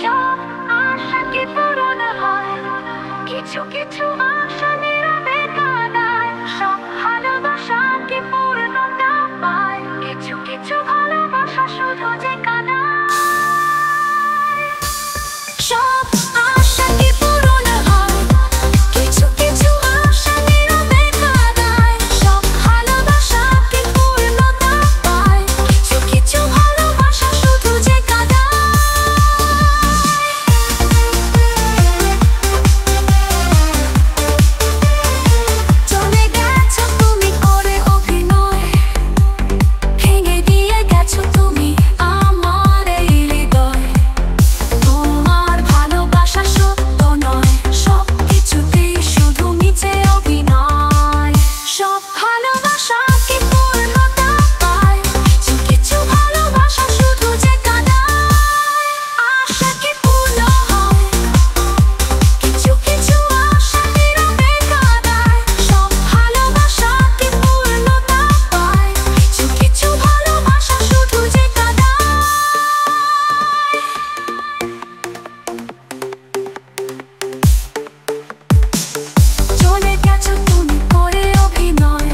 সব আশা কি পূরণ হয়? কিছু কিছু আশা নীরবে কাঁদায়, সব ভালোবাসা কি পূর্ণতা পায়? কিছু কিছু ভালোবাসা শুধু যে কাঁদায়। সব আশা কি পূরণ হয়? কিছু কিছু আশা নীরবে কাঁদায়, সব ভালোবাসা কি পূর্ণতা পায়? কিছু কিছু ভালোবাসা শুধু যে কাঁদায়। চলে গেছো তুমি করে অভিনয়, ভেঙে দিয়ে গেছো তুমি আমার এই হৃদয়। তোমার ভালোবাসা সত্য নয়, সব কিছুতেই শুধু মিছে অভিনয়। সব ভালোবাসা কি পূর্ণতা পায়? কিছু কিছু ভালোবাসা শুধু যে কাঁদায়। আশা কি পূর্ণ হয়? কিছু কিছু আশা নীরবে কাঁদায়, সব ভালোবাসা কি পূর্ণতা পায়? কিছু কিছু ভালোবাসা শুধু যে কাঁদায়। চলে গেছো তুমি করে অভিনয়,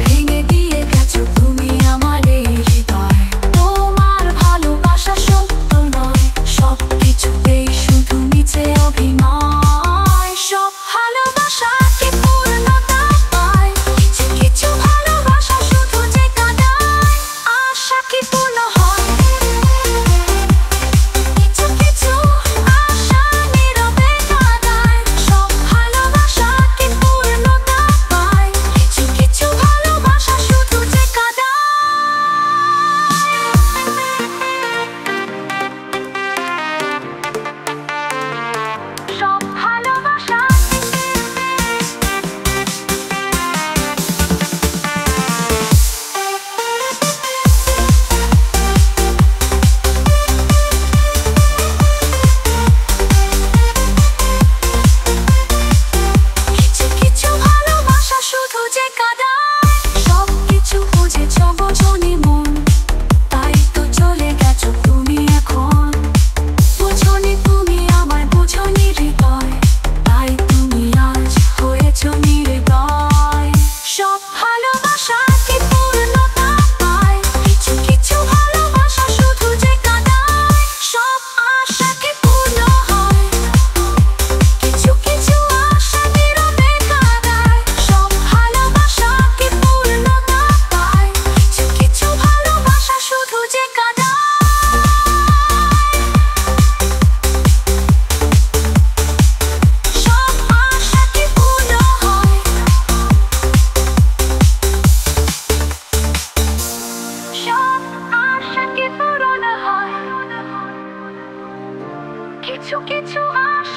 ভেঙে দিয়ে গেছো তুমি আমার এই হৃদয়। তোমার ভালোবাসা সত্য নয়, সব কিছুতেই শুধু মিছে অভিনয়। সব ভালোবাসা কি পূর্ণতা পায়? কিছু কিছু ভালোবাসা শুধু যে কাঁদায়। আশা কি পূর্ণ হয়? কিছু কিছু আশা নীরবে কাঁদায়, সব ভালোবাসা কি পূর্ণতা পায়? কিছু কিছু ভালোবাসা শুধু যে কাঁদায়। সব ভালোবাসা কিছু কিছু ভালোবাসা শুধু যে কাঁদায়। সব কিছু বুঝেছো বোঝনি মন, তাই তো চলে গেছো তুমি এখন। বোঝনি তুমি আমার বোঝনি হৃদয়, তাই তুমি আজ হয়েছো নির্দয়। সব ভালোবাসা কি পূর্ণতা পায়? কিছু কিছু ভালোবাসা শুধু যে কাঁদায়। সব আশা কি পূর্ণ হয়? কিছু কিছু আশা নীরবে কাঁদায়, সব ভালোবাসা কি পূর্ণতা পায়? কিছু কিছু ভালোবাসা শুধু যে কাঁদায়। সব আশা কি পূর্ণ হয়? সব আশা কি পূরণ হয়? কিছু কিছু আশা